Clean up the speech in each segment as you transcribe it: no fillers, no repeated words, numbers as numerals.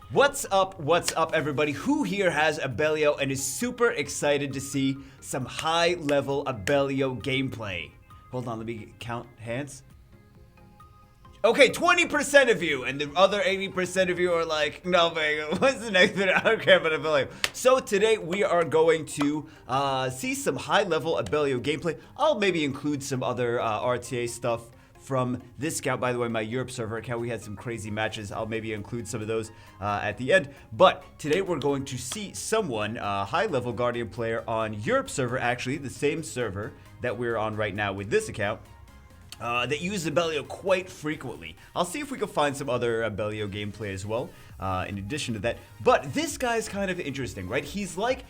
What's up everybody? Who here has Abellio and is super excited to see some high-level Abellio gameplay? Hold on, let me count hands. Okay, 20% of you, and the other 80% of you are like, no, Vega, what's the next bit? I don't care about Abellio. So today we are going to see some high-level Abellio gameplay. I'll maybe include some other RTA stuff from this scout. By the way, my Europe server account, we had some crazy matches. I'll maybe include some of those at the end. But today we're going to see someone, high-level Guardian player on Europe server, actually, the same server that we're on right now with this account. That use Abellio quite frequently. I'll see if we can find some other Abellio gameplay as well, in addition to that. But this guy's kind of interesting, right? He's like,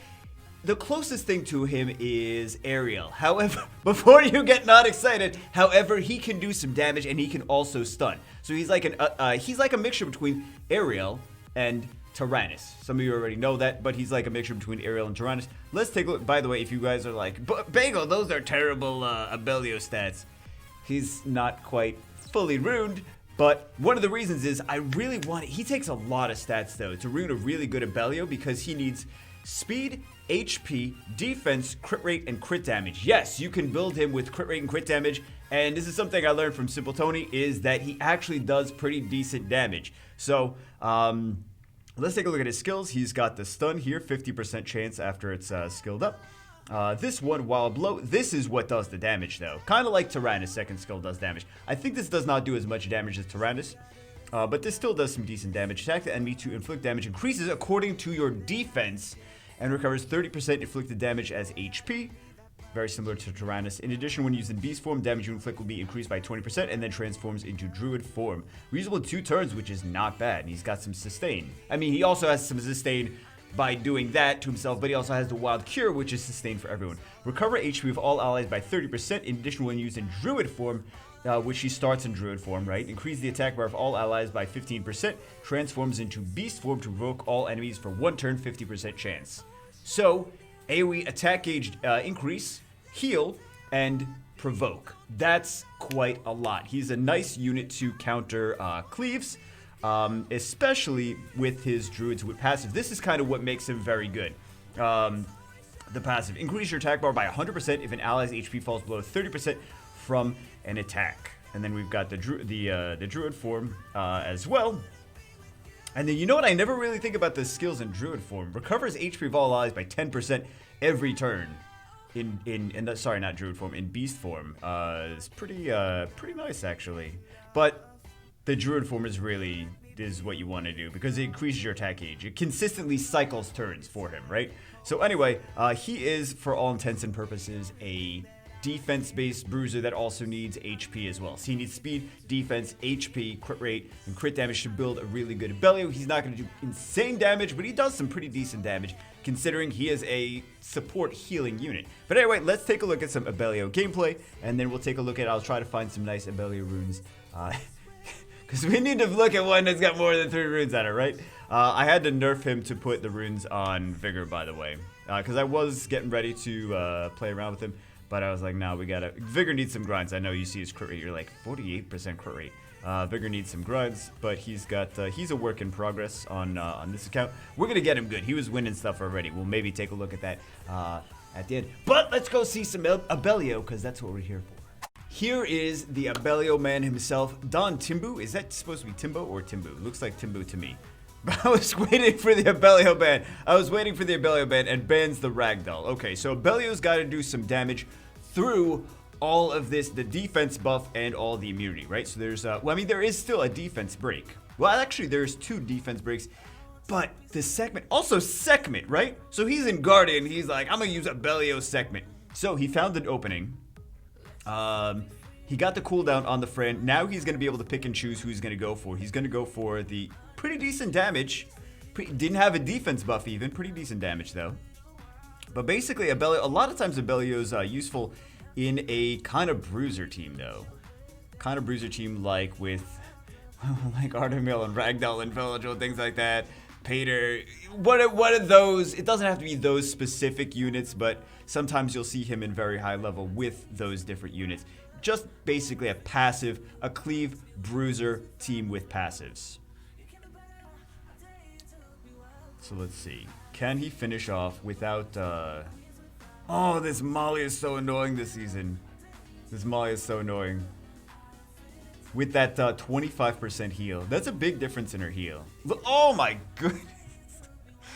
the closest thing to him is Ariel. However, before you get not excited, however, he can do some damage and he can also stun. So he's like a mixture between Ariel and Tyrannus. Some of you already know that, but he's like a mixture between Ariel and Tyrannus. Let's take a look. By the way, if you guys are like, Bagel, those are terrible Abellio stats. He's not quite fully ruined, but one of the reasons is I really want it. He takes a lot of stats though to rune a really good Abellio because he needs speed, HP, defense, crit rate, and crit damage. Yes, you can build him with crit rate and crit damage, and this is something I learned from Simple Tony, is that he actually does pretty decent damage. So, let's take a look at his skills. He's got the stun here, 50% chance after it's skilled up. This one, while blow, this is what does the damage though. Kind of like Tyrannus, second skill does damage. I think this does not do as much damage as Tyrannus, but this still does some decent damage. Attack the enemy to inflict damage increases according to your defense and recovers 30% inflicted damage as HP. Very similar to Tyrannus. In addition, when used in beast form, damage you inflict will be increased by 20% and then transforms into druid form. Reusable in 2 turns, which is not bad. And he's got some sustain. I mean, he also has some sustain by doing that to himself, but he also has the wild cure, which is sustained for everyone. Recover HP of all allies by 30%. In addition, when used in druid form, which he starts in druid form, right? Increase the attack bar of all allies by 15%. Transforms into beast form to provoke all enemies for 1 turn, 50% chance. So, AoE attack gauge increase, heal, and provoke. That's quite a lot. He's a nice unit to counter cleaves, especially with his druids with passive. This is kind of what makes him very good. The passive. Increase your attack bar by 100% if an ally's HP falls below 30% from an attack. And then we've got the druid form as well. And then you know what? I never really think about the skills in druid form. Recovers HP of all allies by 10% every turn. Sorry, not druid form. In beast form. It's pretty nice actually. But the druid form is what you want to do because it increases your attack gauge. It consistently cycles turns for him, right? So anyway, he is, for all intents and purposes, a defense-based bruiser that also needs HP as well. So he needs speed, defense, HP, crit rate, and crit damage to build a really good Abellio. He's not going to do insane damage, but he does some pretty decent damage considering he is a support healing unit. But anyway, let's take a look at some Abellio gameplay, and then we'll take a look at, I'll try to find some nice Abellio runes. Because we need to look at one that's got more than 3 runes on it, right? I had to nerf him to put the runes on Vigor, by the way. Because I was getting ready to play around with him. But I was like, no, we gotta... Vigor needs some grinds. I know you see his crit rate. You're like, 48% crit rate. Vigor needs some grinds, but he's got... he's a work in progress on this account. We're gonna get him good. He was winning stuff already. We'll maybe take a look at that at the end. But let's go see some Abellio, because that's what we're here for. Here is the Abellio man himself, Don Timbu. Is that supposed to be Timbo or Timbu? Looks like Timbu to me. But I was waiting for the Abellio ban. And bans the ragdoll. Okay, so Abellio's got to do some damage through all of this, the defense buff and all the immunity, right? So there's, well, I mean, there is still a defense break. Well, actually, there's 2 defense breaks. But the segment, also segment, right? So he's in Guardian. He's like, I'm going to use Abellio segment. So he found an opening. He got the cooldown on the friend. Now he's going to be able to pick and choose who he's going to go for. He's going to go for the pretty decent damage. Didn't have a defense buff even. Pretty decent damage though. But basically, Abellio, a lot of times Abellio's useful in a kind of bruiser team though. Kind of bruiser team like with like Artemil and Ragdoll and Villagel and things like that. Pater, what are those? It doesn't have to be those specific units, but sometimes you'll see him in very high level with those different units. Just basically a cleave bruiser team with passives. So let's see. Can he finish off without... Oh, this Molly is so annoying this season. This Molly is so annoying. With that 25% heal. That's a big difference in her heal. Oh my goodness.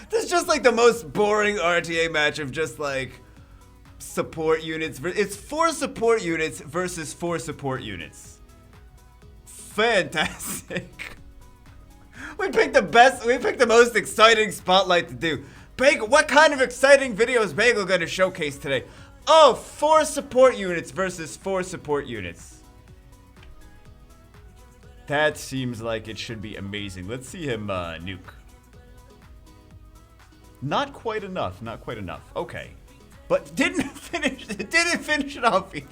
This is just like the most boring RTA match of just like support units. It's 4 support units versus 4 support units. Fantastic. We picked the best, we picked the most exciting spotlight to do. Bagel, what kind of exciting video is Bagel going to showcase today? Oh, 4 support units versus 4 support units. That seems like it should be amazing. Let's see him nuke. Not quite enough, not quite enough. Okay. But didn't finish it off either.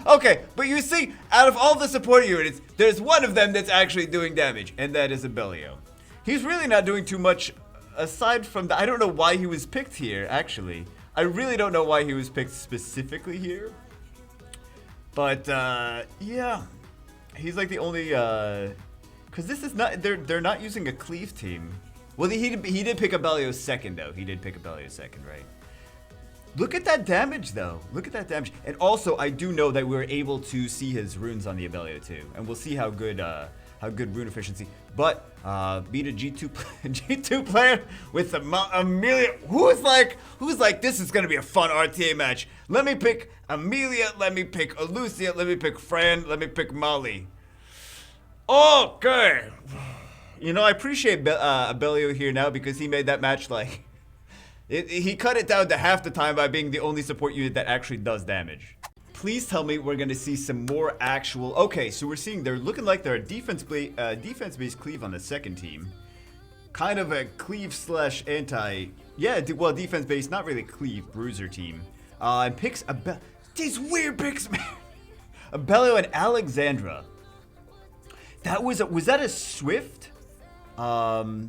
Okay, but you see, out of all the support units, there's one of them that's actually doing damage, and that is Abellio. He's really not doing too much aside from that. I don't know why he was picked here, actually. I really don't know why he was picked specifically here. But, yeah. He's like the only, because this is not, they're not using a cleave team. Well, he did pick Abellio second, though. He did pick Abellio second, right? Look at that damage, though. Look at that damage. And also, I do know that we were able to see his runes on the Abellio, too. And we'll see how good rune efficiency. But, beat a G2 player with Amelia. Who's like, this is going to be a fun RTA match. Let me pick Amelia. Let me pick Lucia. Let me pick Fran. Let me pick Molly. Okay. You know, I appreciate Abellio here now because he made that match like... he cut it down to half the time by being the only support unit that actually does damage. Please tell me we're going to see some more actual... Okay, so we're seeing they're looking like they're a defense-based cleave on the second team. Kind of a cleave slash anti... Yeah, well, defense-based, not really cleave, Bruiser team. And picks... These weird picks, man! Abellio and Alexandra. That was that a Swift? Was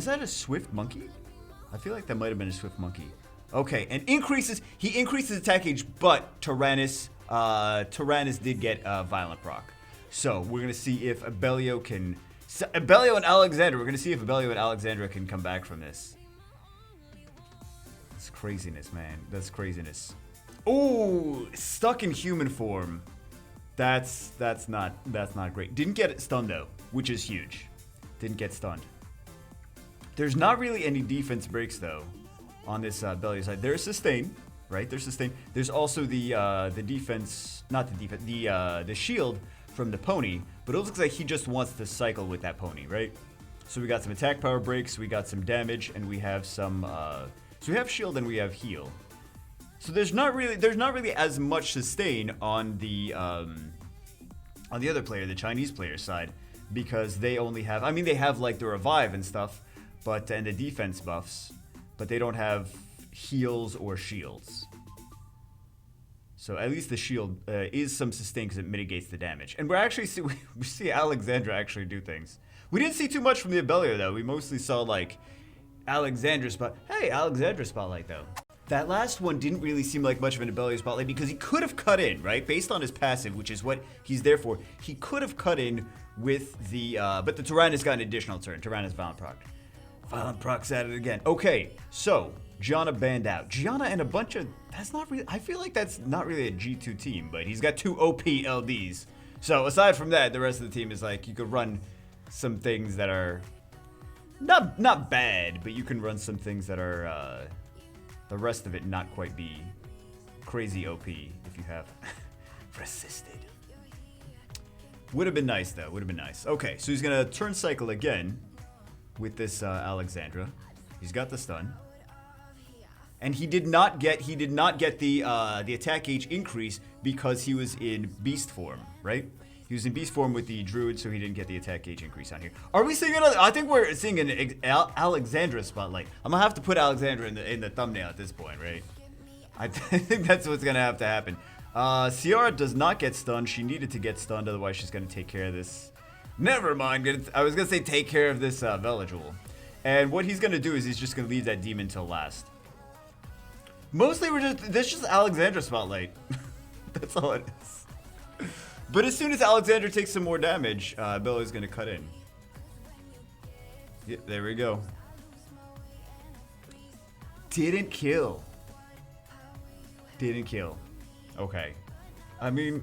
that a Swift monkey? I feel like that might have been a Swift monkey. Okay, and he increases attack age, but Tyrannus did get violent proc. So we're gonna see if Abellio can, Abellio and Alexandra. We're gonna see if Abellio and Alexandra can come back from this. That's craziness, man. That's craziness. Oh, stuck in human form. That's not great. Didn't get stunned though, which is huge. Didn't get stunned. There's not really any defense breaks though on this Abellio side. There's sustain, right? There's sustain. There's also the defense, not the defense, the shield from the pony. But it looks like he just wants to cycle with that pony, right? So we got some attack power breaks, we got some damage, and we have some. So we have shield and we have heal. So there's not really as much sustain on the other player, the Chinese player side, because they only have. I mean, they have like the revive and stuff. But and the defense buffs, but they don't have heals or shields. So at least the shield is some sustain because it mitigates the damage. And we see Alexandra actually do things. We didn't see too much from the Abellio though. We mostly saw like Alexandra's Alexandra spotlight though. That last one didn't really seem like much of an Abellio spotlight because he could have cut in, right? Based on his passive, which is what he's there for. He could have cut in with the, but the Tyrannus got an additional turn. Tyrannus Violent Proc. Violent Proc's at it again. Okay, so Gianna banned out. Gianna and a bunch of... That's not really... I feel like that's not really a G2 team, but he's got 2 OP LDs. So aside from that, the rest of the team is like, you could run some things that are... Not bad, but you can run some things that are... the rest of it not quite be crazy OP if you have resisted. Would have been nice, though. Would have been nice. Okay, so he's going to turn cycle again with this Alexandra. He's got the stun. And he did not get the attack gauge increase because he was in beast form, right? He was in beast form with the druid, so he didn't get the attack gauge increase on here. Are we seeing another? I think we're seeing an Alexandra spotlight. I'm gonna have to put Alexandra in the thumbnail at this point, right? I think that's what's gonna have to happen. Ciara does not get stunned. She needed to get stunned, otherwise she's gonna take care of this. Never mind. I was gonna say take care of this Vela Jewel. And what he's gonna do is he's just gonna leave that demon till last. Mostly this just Alexandra spotlight. That's all it is. But as soon as Alexandra takes some more damage, Abellio's gonna cut in. Yep, there we go. Didn't kill. Didn't kill. Okay. I mean,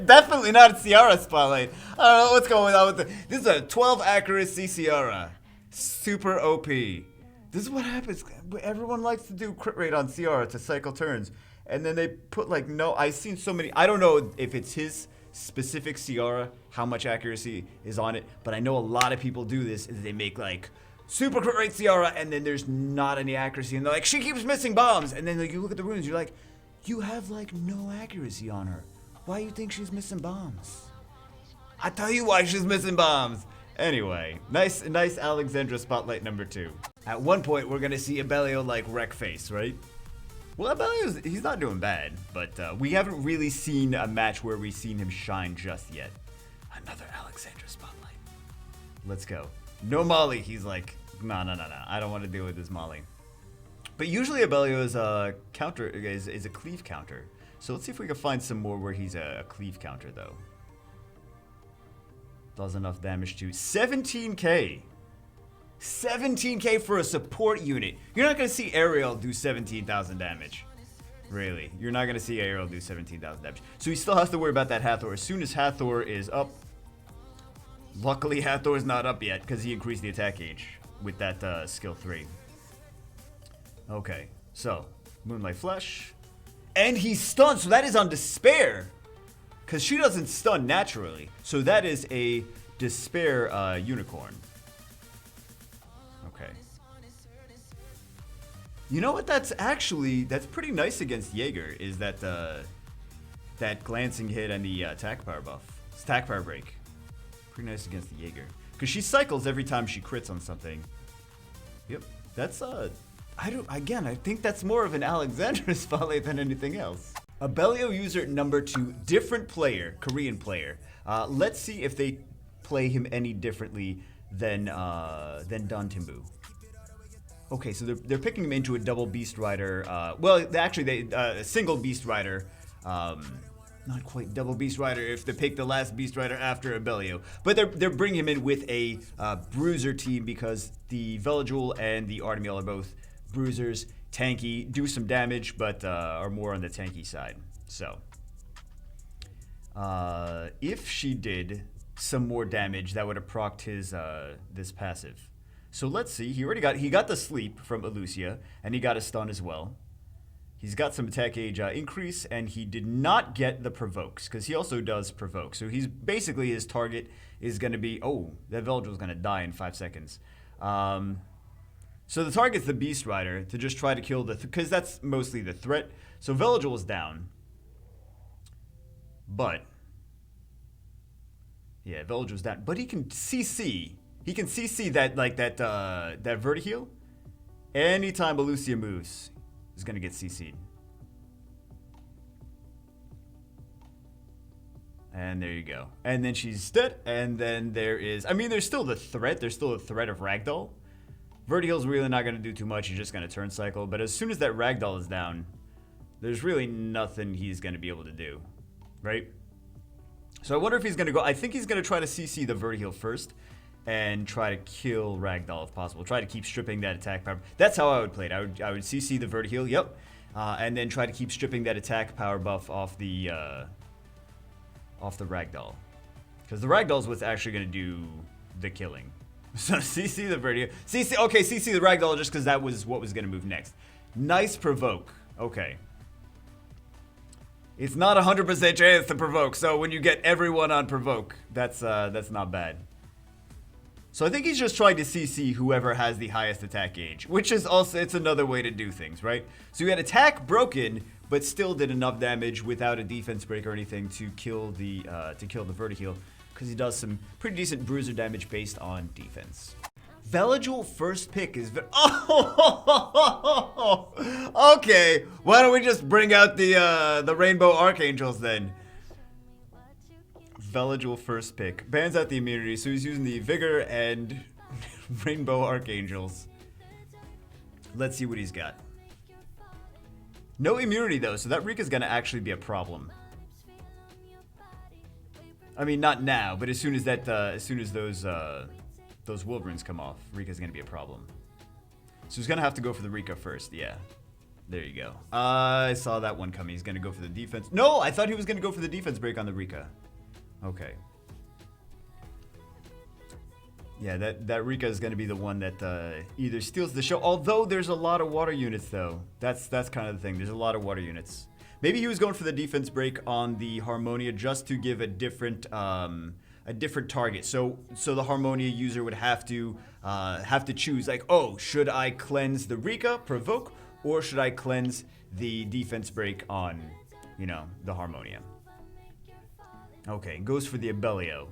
definitely not a Ciara spotlight. I don't know what's going on with it. This is a 12 accuracy Ciara. Super OP. This is what happens. Everyone likes to do crit rate on Ciara to cycle turns. And then they put like no, I've seen so many. I don't know if it's his specific Ciara, how much accuracy is on it. But I know a lot of people do this. Is they make like super crit rate Ciara and then there's not any accuracy. And they're like, she keeps missing bombs. And then like, you look at the runes, you're like, you have like no accuracy on her. Why do you think she's missing bombs? I tell you why she's missing bombs. Anyway, nice Alexandra spotlight number 2. At one point, we're gonna see Abellio like wreck face, right? Well, he's not doing bad, but we haven't really seen a match where we've seen him shine just yet. Another Alexandra spotlight. Let's go. No Molly. He's like, no. I don't want to deal with this Molly. But usually Abellio is a counter, is a cleave counter. So let's see if we can find some more where he's a cleave counter though. Does enough damage to 17k. 17k for a support unit. You're not gonna see Ariel do 17,000 damage. Really, you're not gonna see Ariel do 17,000 damage. So he still has to worry about that Hathor. As soon as Hathor is up. Luckily Hathor's not up yet because he increased the attack gauge with that skill 3. Okay, so Moonlight Flesh. And he's stunned, so that is on Despair. Because she doesn't stun naturally. So that is a Despair Unicorn. Okay. You know what? That's pretty nice against Jaeger. Is that that glancing hit and the attack power buff, attack power break. Pretty nice against the Jaeger because she cycles every time she crits on something. Yep, that's I think that's more of an Alexandra spotlight than anything else. Abellio user number 2, different player, Korean player. Let's see if they play him any differently than Don Timbu. Okay, so they're picking him into a double Beast Rider. Well, actually, a single Beast Rider. Not quite double Beast Rider if they pick the last Beast Rider after Abellio. But they're bringing him in with a Bruiser team because the Veligil and the Artemiel are both Bruisers, tanky, do some damage, but are more on the tanky side. So, if she did some more damage, that would have procced his this passive. So let's see. He got the sleep from Elucia, and he got a stun as well. He's got some attack gauge increase, and he did not get the provokes because he also does provoke. So he's basically his target is going to be that Veligil is going to die in 5 seconds. So the target's the Beast Rider to just try to kill because that's mostly the threat. So Veligil is down. But yeah, Veligil's down. But he can CC. He can CC that that Vertiheal. Anytime Elucia moves, is gonna get CC'd. And there you go. And then she's dead. And then there's still the threat. There's still a threat of Ragdoll. Vertiheal's really not going to do too much. He's just going to turn cycle. But as soon as that Ragdoll is down, there's really nothing he's going to be able to do. Right? So I wonder if he's going to go... I think he's going to try to CC the Vertiheal first. And try to kill Ragdoll if possible. Try to keep stripping that attack power. That's how I would play it. I would CC the Vertiheal. Yep. And then try to keep stripping that attack power buff off the Ragdoll. Because the Ragdoll is what's actually going to do the killing. So CC the Vertiheal. CC the Ragdoll just because that was what was going to move next. Nice provoke. Okay. It's not 100% chance to provoke. So when you get everyone on provoke, that's not bad. So I think he's just trying to CC whoever has the highest attack gauge, which is also, it's another way to do things, right? So you had attack broken, but still did enough damage without a defense break or anything to kill the Vertiheal, because he does some pretty decent bruiser damage based on defense. Veligil first pick is okay. Why don't we just bring out the Rainbow Archangels then? Veligil first pick bans out the immunity, so he's using the Vigor and Rainbow Archangels. Let's see what he's got. No immunity though, so that Rika's gonna actually be a problem. I mean, not now, but as soon as those those Wolverines come off, Rika's gonna be a problem. So he's gonna have to go for the Rika first. Yeah. There you go. I saw that one coming. He's gonna go for the defense. No, I thought he was gonna go for the defense break on the Rika. Okay. Yeah, that Rika is gonna be the one that either steals the show. Although there's a lot of water units though. That's kind of the thing. There's a lot of water units. Maybe he was going for the defense break on the Harmonia just to give a different target. So the Harmonia user would have to choose like, oh, should I cleanse the Rika, provoke, or should I cleanse the defense break on, you know, the Harmonia? Okay, goes for the Abellio.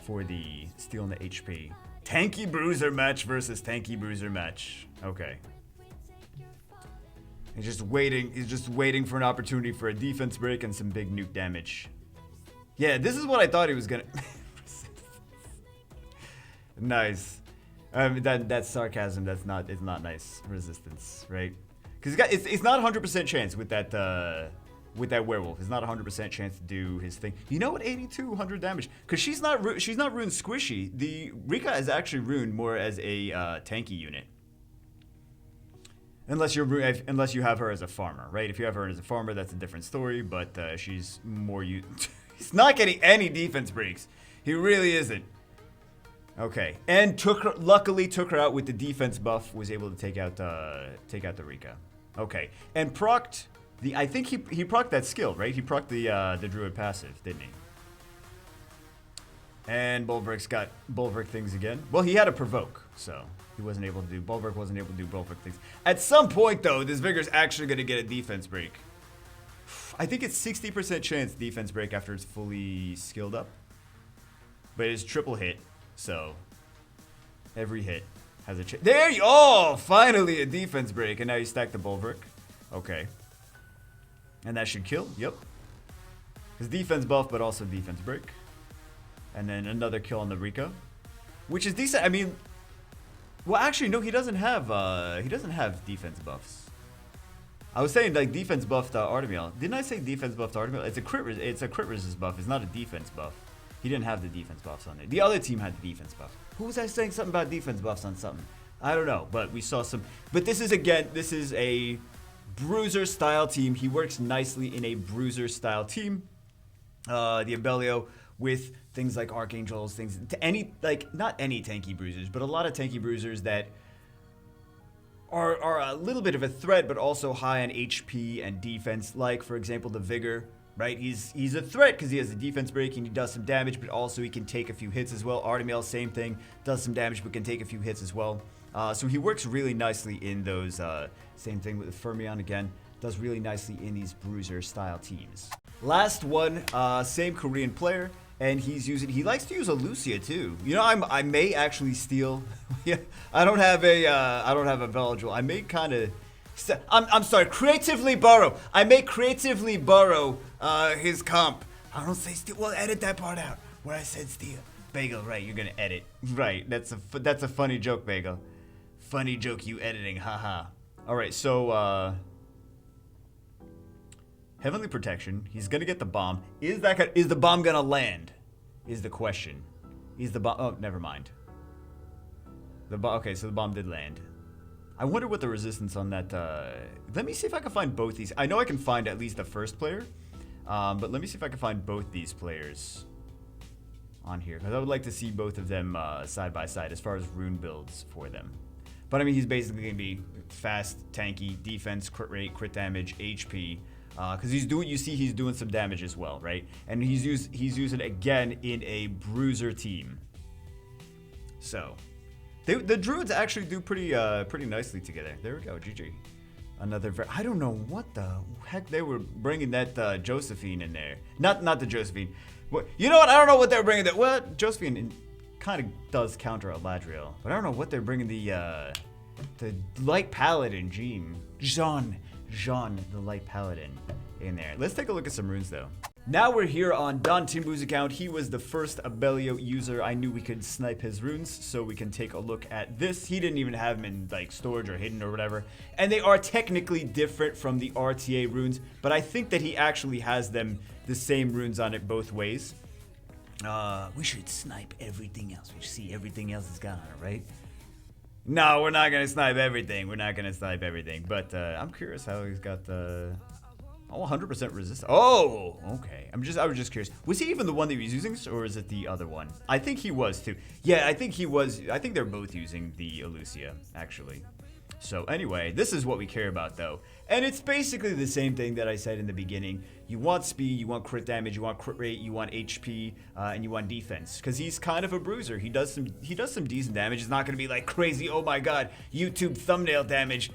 For the stealing the HP. Tanky Bruiser match versus Tanky Bruiser match. Okay. He's just waiting for an opportunity for a defense break and some big nuke damage. Yeah, this is what I thought he was gonna. Nice. That's sarcasm. It's not nice. Resistance, right? Because it's not 100% chance with that werewolf. It's not 100% chance to do his thing. You know what? 8200 damage. Because she's not ruined squishy. The Rika is actually ruined more as a tanky unit. Unless you have her as a farmer, right? If you have her as a farmer, that's a different story. But she's more He's not getting any defense breaks. He really isn't. Okay, and luckily took her out with the defense buff. Was able to take out the Rika. Okay, and procced the. I think he procced that skill, right? He procced the druid passive, didn't he? And Bulwark's got Bulwark things again. Well, he had a provoke, so he wasn't able to do. Bulwark wasn't able to do Bulwark things. At some point, though, this Vigor's actually going to get a defense break. I think it's 60% chance defense break after it's fully skilled up. But it's triple hit, so every hit has a chance. There you oh, finally a defense break, and now you stack the Bulwark. Okay. And that should kill, yep. His defense buff, but also defense break. And then another kill on the Rika, which is decent. I mean, well, actually, no, he doesn't have defense buffs. I was saying like defense buffed Artemiel. Didn't I say defense buffed Artemiel? It's a crit resist buff. It's not a defense buff. He didn't have the defense buffs on it. The other team had the defense buff. Who was I saying something about defense buffs on something? I don't know, but we saw some. But this is a Bruiser style team. He works nicely in a Bruiser style team. The Abellio with things like Archangels, things to any not any tanky Bruisers, but a lot of tanky Bruisers that are a little bit of a threat, but also high on HP and defense. Like for example, the Vigor, right? He's a threat because he has a defense break and he does some damage, but also he can take a few hits as well. Artemiel, same thing, does some damage but can take a few hits as well. So he works really nicely in those. Same thing with the Fermion again. Does really nicely in these Bruiser style teams. Last one, same Korean player. And he likes to use a Lucia too. You know, I may actually steal. Yeah, I don't have a Veligil. I may kind of. I'm sorry. Creatively borrow. I may creatively borrow his comp. I don't say steal. Well, edit that part out where I said steal. Bagel, right? You're gonna edit. Right. That's a funny joke, Bagel. Funny joke. You editing. Haha. All right. So. Heavenly Protection. He's gonna get the bomb. Is the bomb gonna land? Is the question. Is the bomb? Oh, never mind. Okay, so the bomb did land. I wonder what the resistance on that. Let me see if I can find both these. I know I can find at least the first player, but let me see if I can find both these players on here because I would like to see both of them side by side as far as rune builds for them. But I mean, he's basically gonna be fast, tanky, defense, crit rate, crit damage, HP. Because he's doing some damage as well, right? And he's using it again in a Bruiser team. So, the Druids actually do pretty nicely together. There we go, GG. I don't know what the heck they were bringing that Josephine in there. Not the Josephine. You know what? I don't know what they're bringing. Well, Josephine kind of does counter Eladriel, but I don't know what they're bringing the Light Paladin Jean, the Light Paladin, in there. Let's take a look at some runes, though. Now we're here on Don Timbu's account. He was the first Abellio user. I knew we could snipe his runes, so we can take a look at this. He didn't even have them in like storage or hidden or whatever. And they are technically different from the RTA runes, but I think that he actually has them the same runes on it both ways. We should snipe everything else. We should see everything else that's got on it, right? No, we're not gonna snipe everything. We're not gonna snipe everything. But I'm curious how he's got the 100% resist. Oh, okay. I was just curious. Was he even the one that he was using, or is it the other one? I think he was too. Yeah, I think he was. I think they're both using the Elucia, actually. So anyway, this is what we care about though. And it's basically the same thing that I said in the beginning. You want speed, you want crit damage, you want crit rate, you want HP, and you want defense. Because he's kind of a bruiser. He does some decent damage. It's not going to be like crazy, oh my god, YouTube thumbnail damage.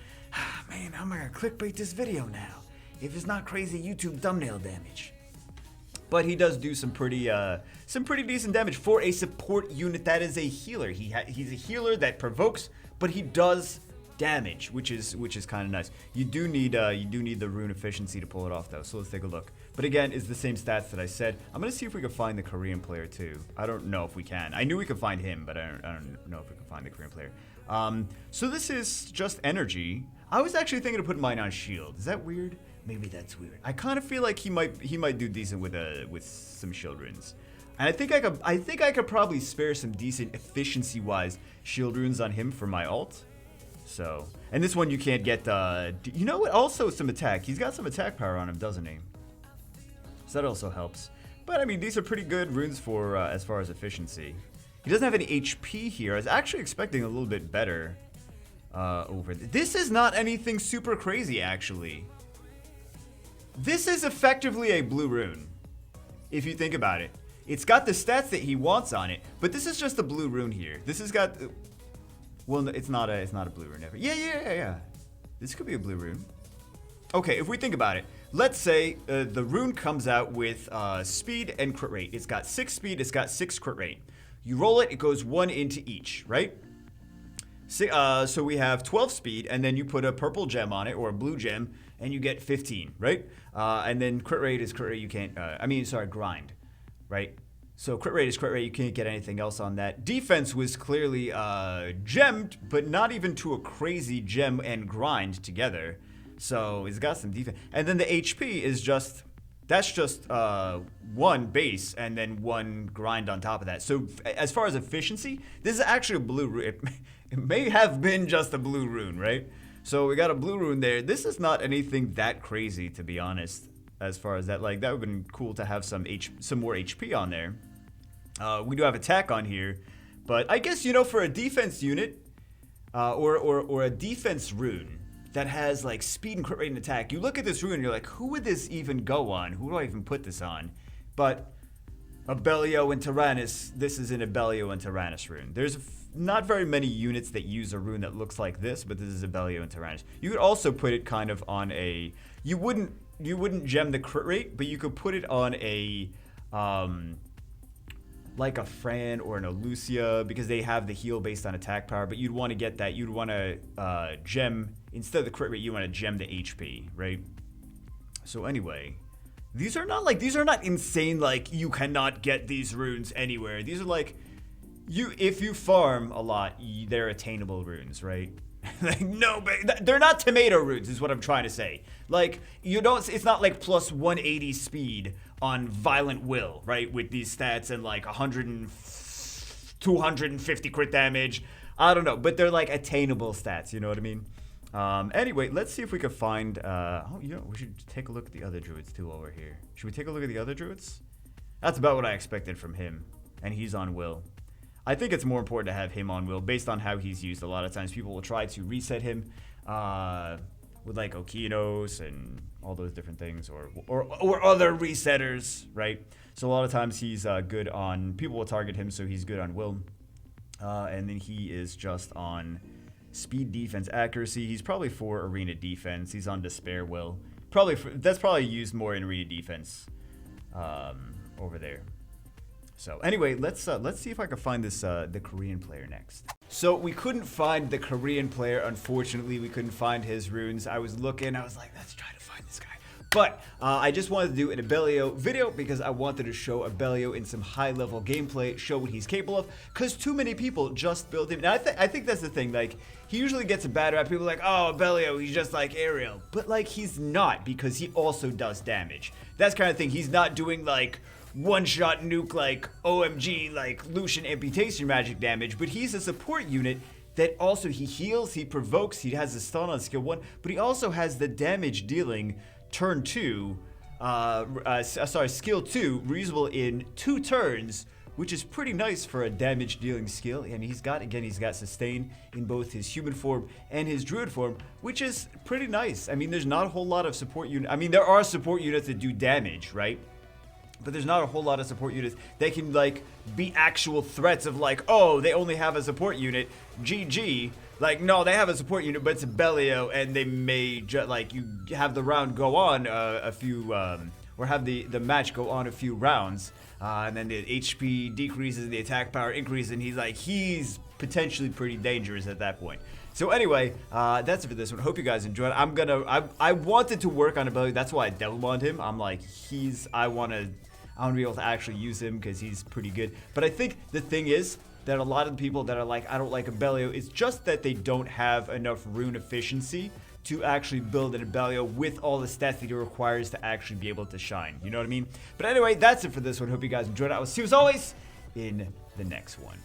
Man, how am I going to clickbait this video now? If it's not crazy YouTube thumbnail damage. But he does do some pretty decent damage for a support unit that is a healer. He's a healer that provokes, but he does damage, which is kind of nice. You do need the rune efficiency to pull it off though. So let's take a look. But again, it's the same stats that I said. I'm gonna see if we can find the Korean player too. I don't know if we can. I knew we could find him, but I don't know if we can find the Korean player. So this is just energy. I was actually thinking of putting mine on shield. Is that weird? Maybe that's weird. I kind of feel like he might do decent with some shield runes. And I think I could probably spare some decent efficiency wise shield runes on him for my ult. So, and this one you can't get, you know what, also some attack. He's got some attack power on him, doesn't he? So that also helps. But I mean, these are pretty good runes for, as far as efficiency. He doesn't have any HP here. I was actually expecting a little bit better, this is not anything super crazy, actually. This is effectively a blue rune, if you think about it. It's got the stats that he wants on it, but this is just a blue rune here. This has got... Well, it's not a blue rune ever. Yeah. This could be a blue rune. Okay, if we think about it, let's say the rune comes out with speed and crit rate. It's got 6 speed, it's got 6 crit rate. You roll it, it goes 1 into each, right? So we have 12 speed, and then you put a purple gem on it, or a blue gem, and you get 15, right? And then crit rate is crit rate, you can't, grind, right? So crit rate is crit rate, you can't get anything else on that. Defense was clearly gemmed, but not even to a crazy gem and grind together. So it's got some defense. And then the HP is just, that's just 1 base and then 1 grind on top of that. So as far as efficiency, this is actually a blue rune. It may have been just a blue rune, right? So we got a blue rune there. This is not anything that crazy, to be honest. As far as that, like, that would have been cool to have some more HP on there. We do have attack on here, but I guess, you know, for a defense unit, or a defense rune that has like speed and crit rate and attack, you look at this rune and you're like, who would this even go on? Who do I even put this on? But Abellio and Tyrannus, this is an Abellio and Tyrannus rune. There's not very many units that use a rune that looks like this, but this is Abellio and Tyrannus. You could also put it kind of on a, you wouldn't gem the crit rate, but you could put it on a, like a Fran or an Elucia, because they have the heal based on attack power, but you'd want to get that, you'd want to gem, instead of the crit rate, you want to gem the HP, right? So anyway, these are not insane, like, you cannot get these runes anywhere. These are like, if you farm a lot, they're attainable runes, right? Like, no, but they're not tomato runes, is what I'm trying to say. Like, it's not like plus 180 speed on Violent Will, right? With these stats and like 250 crit damage. I don't know, but they're like attainable stats, you know what I mean? Anyway, let's see if we can find, we should take a look at the other druids too while we're here. Should we take a look at the other druids? That's about what I expected from him, and he's on Will. I think it's more important to have him on Will based on how he's used. A lot of times people will try to reset him with like Okinos and all those different things, or other resetters, right? So a lot of times he's good on, people will target him, so he's good on Will. And then he is just on speed, defense, accuracy. He's probably for arena defense. He's on Despair Will. That's probably used more in arena defense over there. So anyway, let's see if I can find this the Korean player next. So we couldn't find the Korean player, unfortunately. We couldn't find his runes. I was looking, I was like, let's try to find this guy. But I just wanted to do an Abellio video because I wanted to show Abellio in some high-level gameplay, show what he's capable of, because too many people just build him. And I think that's the thing, like, he usually gets a bad rap. People are like, oh, Abellio, he's just like Ariel. But, like, he's not, because he also does damage. That's kind of thing. He's not doing, like, one-shot nuke like OMG like Lucian amputation magic damage, but he's a support unit that also he heals, he provokes, he has a stun on skill 1, but he also has the damage dealing turn 2, skill 2, reusable in 2 turns, which is pretty nice for a damage dealing skill. And he's got sustain in both his human form and his druid form, which is pretty nice. I mean, there's not a whole lot of support units. I mean, there are support units that do damage, right? But there's not a whole lot of support units that can like be actual threats of like, oh, they only have a support unit, GG. Like, no, they have a support unit, but it's Abellio, and they may like you have the round go on a few, or have the match go on a few rounds, and then the HP decreases and the attack power increases, and he's potentially pretty dangerous at that point. So anyway, that's it for this one. Hope you guys enjoyed. I wanted to work on Abellio. That's why I double bond him. I'm like, I want to be able to actually use him because he's pretty good. But I think the thing is that a lot of the people that are like, I don't like Abellio, it's just that they don't have enough rune efficiency to actually build an Abellio with all the stats that he requires to actually be able to shine. You know what I mean? But anyway, that's it for this one. Hope you guys enjoyed it. I will see you as always in the next one.